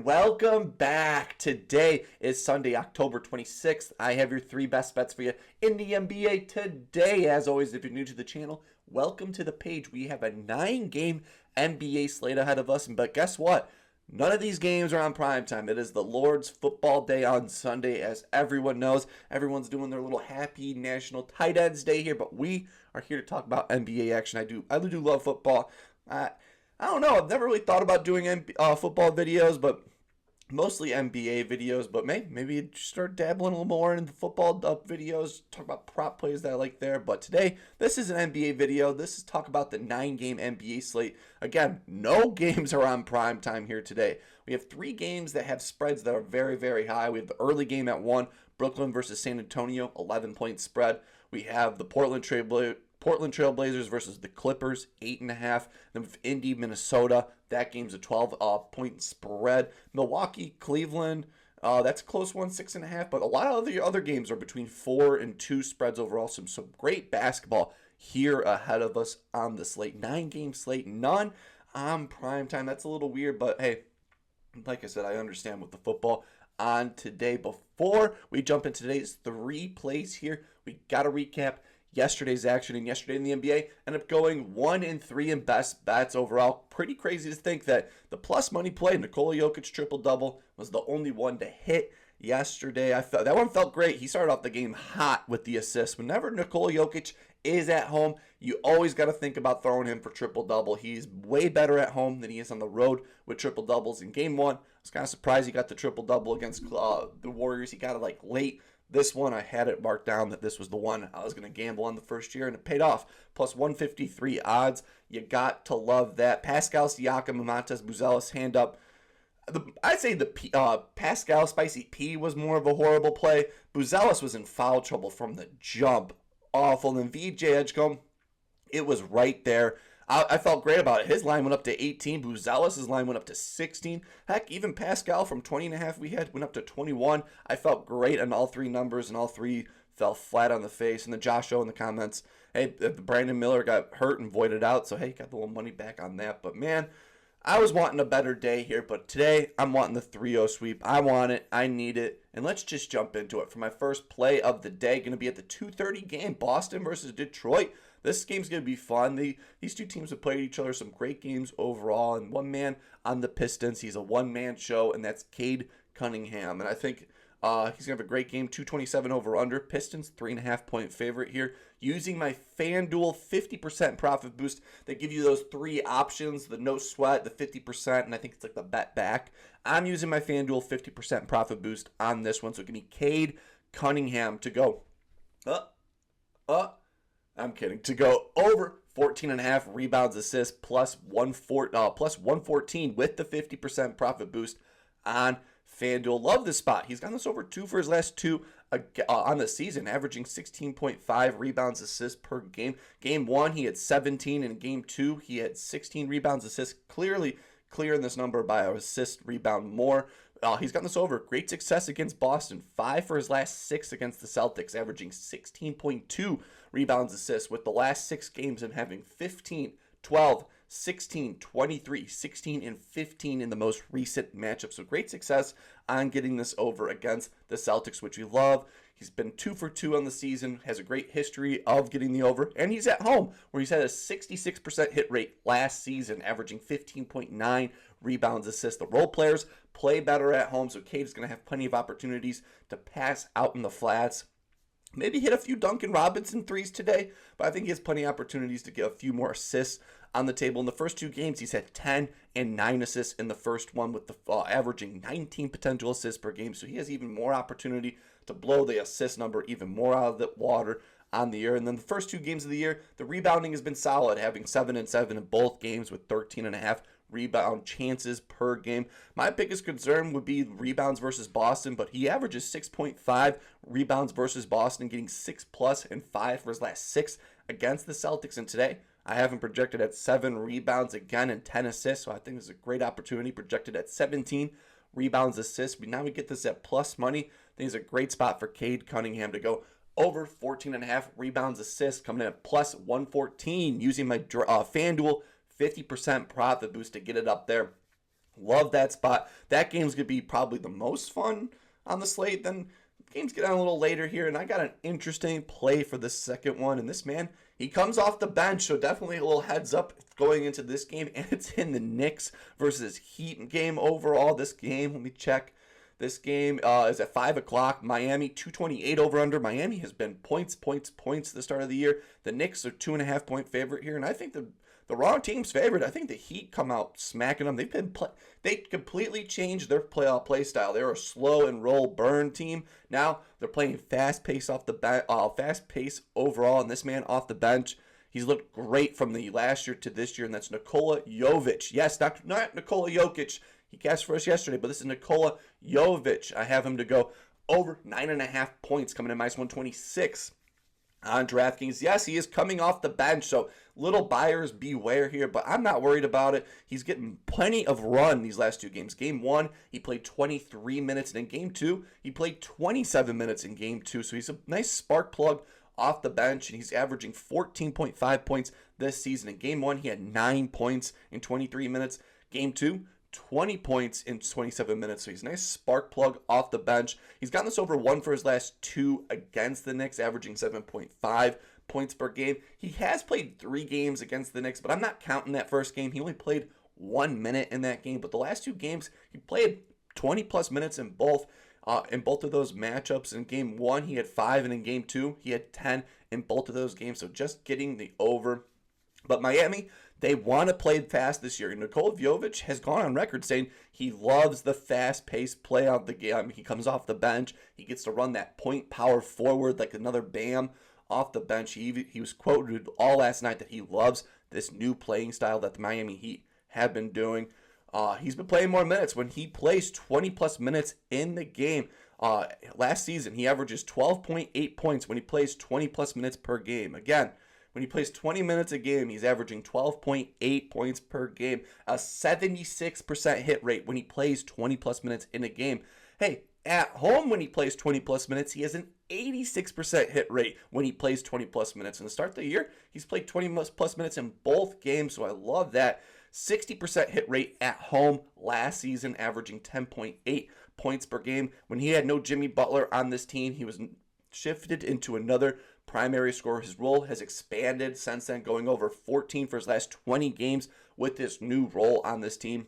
welcome back. Today is Sunday, October 26th. I have your three best bets for you in the NBA today. As always, if you're new to the channel, welcome to the page. We have a 9-game NBA slate ahead of us, but guess what? None of these games are on primetime. It is the Lord's football day on Sunday, as everyone knows. Everyone's doing their little happy National Tight Ends Day here, but we are here to talk about NBA action. I do love football. I don't know. I've never really thought about doing football videos, but mostly NBA videos. But maybe start dabbling a little more in the football videos. Talk about prop plays that I like there. But today, this is an NBA video. This is talk about the 9-game NBA slate. Again, no games are on prime time here today. We have 3 games that have spreads that are very, very high. We have the early game at 1, Brooklyn versus San Antonio, 11-point spread. We have the Portland Trailblazers versus the Clippers, 8.5. Then with Indy, Minnesota, that game's a 12-point spread. Milwaukee, Cleveland, that's a close one, 6.5. But a lot of the other games are between 4 and 2 spreads overall. Some great basketball here ahead of us on the slate. 9-game slate, none on primetime. That's a little weird, but hey, like I said, I understand with the football on today. Before we jump into today's 3 plays here, we got to recap yesterday's action, and yesterday in the NBA ended up going 1-3 in best bets overall. Pretty crazy to think that the plus money play, Nikola Jovic triple-double, was the only one to hit yesterday. That one felt great. He started off the game hot with the assist. Whenever Nikola Jovic is at home, you always got to think about throwing him for triple-double. He's way better at home than he is on the road with triple-doubles. In game 1, I was kind of surprised he got the triple-double against the Warriors. He got it like late. This one, I had it marked down that this was the one I was going to gamble on the first year, and it paid off. Plus 153 odds. You got to love that. Pascal Siakam and Montez Buzelis hand up. I'd say the Pascal Spicy P was more of a horrible play. Buzelis was in foul trouble from the jump. Awful. And VJ Edgecombe, it was right there. I felt great about it. His line went up to 18. Buzelis' line went up to 16. Heck, even Pascal from 20.5 we had went up to 21. I felt great on all 3 numbers, and all 3 fell flat on the face. And then Josh O in the comments, hey, Brandon Miller got hurt and voided out, so hey, got the little money back on that. But man, I was wanting a better day here, but today I'm wanting the 3-0 sweep. I want it. I need it. And let's just jump into it. For my first play of the day, going to be at the 2:30 game, Boston versus Detroit. This game's going to be fun. These two teams have played each other some great games overall. And one man on the Pistons, he's a one-man show, and that's Cade Cunningham. And I think he's going to have a great game, 227 over-under. Pistons, 3.5-point favorite here. Using my FanDuel 50% profit boost, they give you those 3 options, the no sweat, the 50%, and I think it's like the bet back. I'm using my FanDuel 50% profit boost on this one, so give me Cade Cunningham to go I'm kidding. To go over 14.5 rebounds, assists, plus 114 with the 50% profit boost on FanDuel. Love this spot. He's gotten this over 2 for his last 2 on the season, averaging 16.5 rebounds, assists per game. Game 1, he had 17, and in Game 2, he had 16 rebounds, assists. Clearly clearing this number by an assist, rebound more. He's gotten this over. Great success against Boston. 5 for his last 6 against the Celtics, averaging 16.2 rebounds, assists, with the last 6 games him having 15, 12, 16, 23, 16, and 15 in the most recent matchup. So great success on getting this over against the Celtics, which we love. He's been 2 for 2 on the season, has a great history of getting the over, and he's at home, where he's had a 66% hit rate last season, averaging 15.9 rebounds, assists. The role players play better at home, so Cade is going to have plenty of opportunities to pass out in the flats. Maybe hit a few Duncan Robinson threes today, but I think he has plenty of opportunities to get a few more assists on the table. In the first 2 games, he's had 10 and 9 assists in the first one, with the averaging 19 potential assists per game. So he has even more opportunity to blow the assist number even more out of the water on the year. And then the first 2 games of the year, the rebounding has been solid, having 7 and 7 in both games with 13.5 rebound chances per game. My biggest concern would be rebounds versus Boston, but he averages 6.5 rebounds versus Boston, getting 6+ and 5 for his last 6 against the Celtics. And today, I have him projected at 7 rebounds again and 10 assists, so I think this is a great opportunity. Projected at 17 rebounds, assists. But now we get this at plus money. I think it's a great spot for Cade Cunningham to go over 14.5 rebounds, assists, coming in at plus 114, using my FanDuel 50% profit boost to get it up there. Love that spot. That game's going to be probably the most fun on the slate. Then games get on a little later here, and I got an interesting play for the second one. And this man, he comes off the bench, so definitely a little heads up going into this game. And it's in the Knicks versus Heat game overall. This game, let me check. This game is at 5 o'clock. Miami, 228 over under. Miami has been points at the start of the year. The Knicks are 2.5-point favorite here, and I think the wrong team's favorite. I think the Heat come out smacking them. They completely changed their play style. They're a slow and roll burn team. Now they're playing fast pace fast pace overall, and this man off the bench, he's looked great from the last year to this year, and that's Nikola Jovic. Yes, not Nikola Jokic. He cast for us yesterday, but this is Nikola Jovic. I have him to go over 9.5 points, coming in -126 on DraftKings. Yes, he is coming off the bench, so little buyers beware here, but I'm not worried about it. He's getting plenty of run these last two games. Game 1, he played 23 minutes, and in Game 2, he played 27 minutes in Game 2, so he's a nice spark plug off the bench, and he's averaging 14.5 points this season. In Game 1, he had 9 points in 23 minutes. Game 2, 20 points in 27 minutes, so he's a nice spark plug off the bench. He's gotten this over 1 for his last 2 against the Knicks, averaging 7.5 points per game. He has played 3 games against the Knicks, but I'm not counting that first game. He only played 1 minute in that game, but the last 2 games, he played 20-plus minutes in both of those matchups. In Game 1, he had 5, and in Game 2, he had 10 in both of those games, so just getting the over. But Miami, they want to play fast this year. Nikola Jovic has gone on record saying he loves the fast-paced play of the game. He comes off the bench. He gets to run that point power forward like another Bam off the bench. He was quoted all last night that he loves this new playing style that the Miami Heat have been doing. He's been playing more minutes. When he plays 20-plus minutes in the game, last season he averages 12.8 points when he plays 20-plus minutes per game. Again, when he plays 20 minutes a game, he's averaging 12.8 points per game, a 76% hit rate when he plays 20-plus minutes in a game. Hey, at home when he plays 20-plus minutes, he has an 86% hit rate when he plays 20-plus minutes. In the start of the year, he's played 20-plus minutes in both games, so I love that. 60% hit rate at home last season, averaging 10.8 points per game. When he had no Jimmy Butler on this team, he was shifted into another primary scorer. His role has expanded since then, going over 14 for his last 20 games with this new role on this team.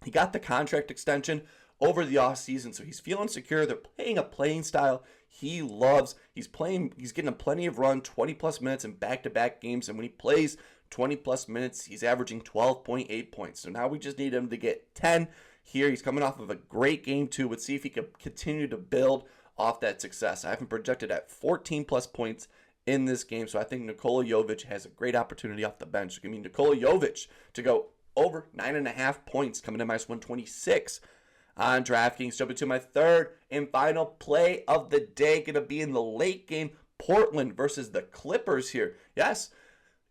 He got the contract extension over the offseason, so he's feeling secure. They're playing a playing style he loves. He's getting plenty of run, 20-plus minutes in back-to-back games, and when he plays 20-plus minutes, he's averaging 12.8 points. So now we just need him to get 10 here. He's coming off of a great Game 2. Let's see if he can continue to build off that success. I have him projected at 14-plus points in this game, so I think Nikola Jovic has a great opportunity off the bench. So give me Nikola Jovic to go over 9.5 points, coming in -126 on DraftKings. Jumping to my third and final play of the day, going to be in the late game, Portland versus the Clippers here. Yes,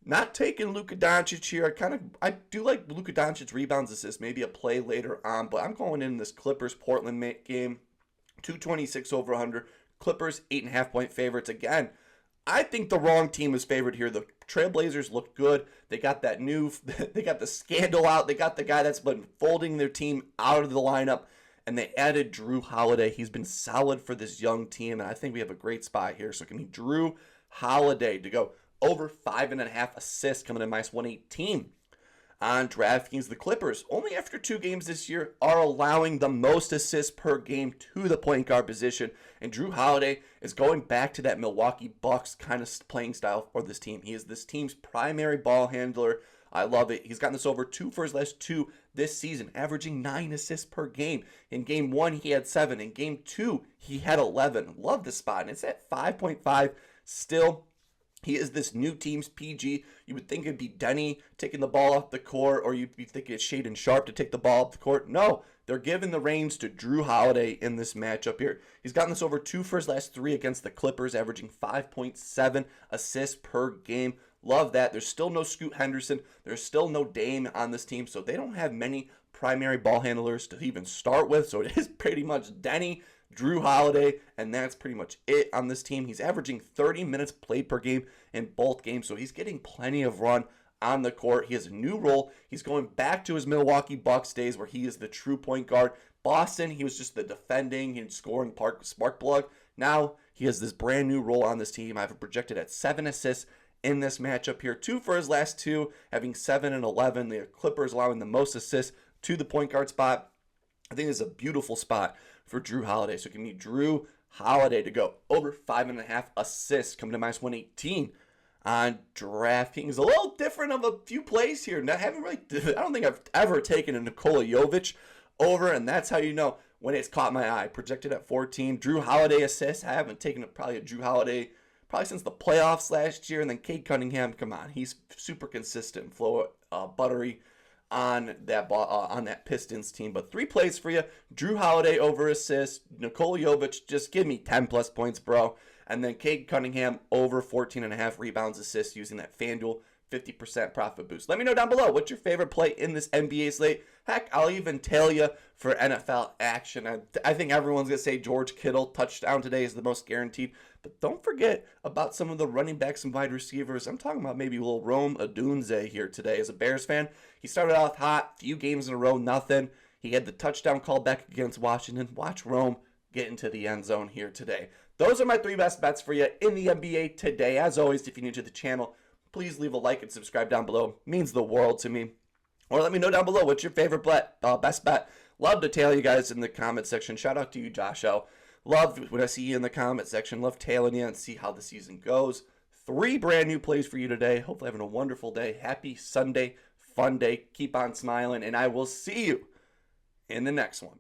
not taking Luka Doncic here. I do like Luka Doncic rebounds, assists, maybe a play later on, but I'm going in this Clippers-Portland game. 226 over 100. Clippers 8.5-point favorites. Again, I think the wrong team is favored here. The Trailblazers look good. They got they got the scandal out. They got the guy that's been folding their team out of the lineup, and they added Jrue Holiday. He's been solid for this young team, and I think we have a great spot here. So give me Jrue Holiday to go over 5.5 assists, coming in -118. On DraftKings, the Clippers, only after 2 games this year, are allowing the most assists per game to the point guard position. And Jrue Holiday is going back to that Milwaukee Bucks kind of playing style for this team. He is this team's primary ball handler. I love it. He's gotten this over 2 for his last 2 this season, averaging 9 assists per game. In Game 1, he had 7. In Game 2, he had 11. Love this spot. And it's at 5.5 still. He is this new team's PG. You would think it'd be Denny taking the ball off the court, or you'd be thinking it's Shaedon Sharpe to take the ball off the court. No, they're giving the reins to Jrue Holiday in this matchup here. He's gotten this over 2 for his last 3 against the Clippers, averaging 5.7 assists per game. Love that. There's still no Scoot Henderson. There's still no Dame on this team, so they don't have many primary ball handlers to even start with. So it is pretty much Denny, Jrue Holiday, and that's pretty much it on this team. He's averaging 30 minutes played per game in both games, so he's getting plenty of run on the court. He has a new role. He's going back to his Milwaukee Bucks days where he is the true point guard. Boston, he was just the defending and scoring spark plug. Now he has this brand new role on this team. I have it projected at 7 assists in this matchup here. 2 for his last 2, having 7 and 11. The Clippers allowing the most assists to the point guard spot. I think this is a beautiful spot for Jrue Holiday. So it can be Jrue Holiday to go over 5.5 assists, coming to -118 on DraftKings. A little different of a few plays here. I don't think I've ever taken a Nikola Jovic over, and that's how you know when it's caught my eye. Projected at 14. Jrue Holiday assists. I haven't taken probably a Jrue Holiday probably since the playoffs last year. And then Cade Cunningham, come on, he's super consistent, buttery on that Pistons team. But 3 plays for you. Jrue Holiday over assists. Nikola Jovic, just give me 10 plus points, bro. And then Cade Cunningham over 14.5 rebounds, assists using that FanDuel 50% profit boost. Let me know down below what's your favorite play in this NBA slate. Heck, I'll even tell you for NFL action. I think everyone's going to say George Kittle touchdown today is the most guaranteed. But don't forget about some of the running backs and wide receivers. I'm talking about maybe a little Rome Odunze here today. As a Bears fan, he started off hot, few games in a row, nothing. He had the touchdown call back against Washington. Watch Rome get into the end zone here today. Those are my 3 best bets for you in the NBA today. As always, if you're new to the channel, please leave a like and subscribe down below. It means the world to me. Or let me know down below what's your favorite best bet. Love to tell you guys in the comment section. Shout out to you, Josh O. Love when I see you in the comment section. Love tailing you and see how the season goes. 3 brand new plays for you today. Hopefully having a wonderful day. Happy Sunday Funday. Keep on smiling, and I will see you in the next one.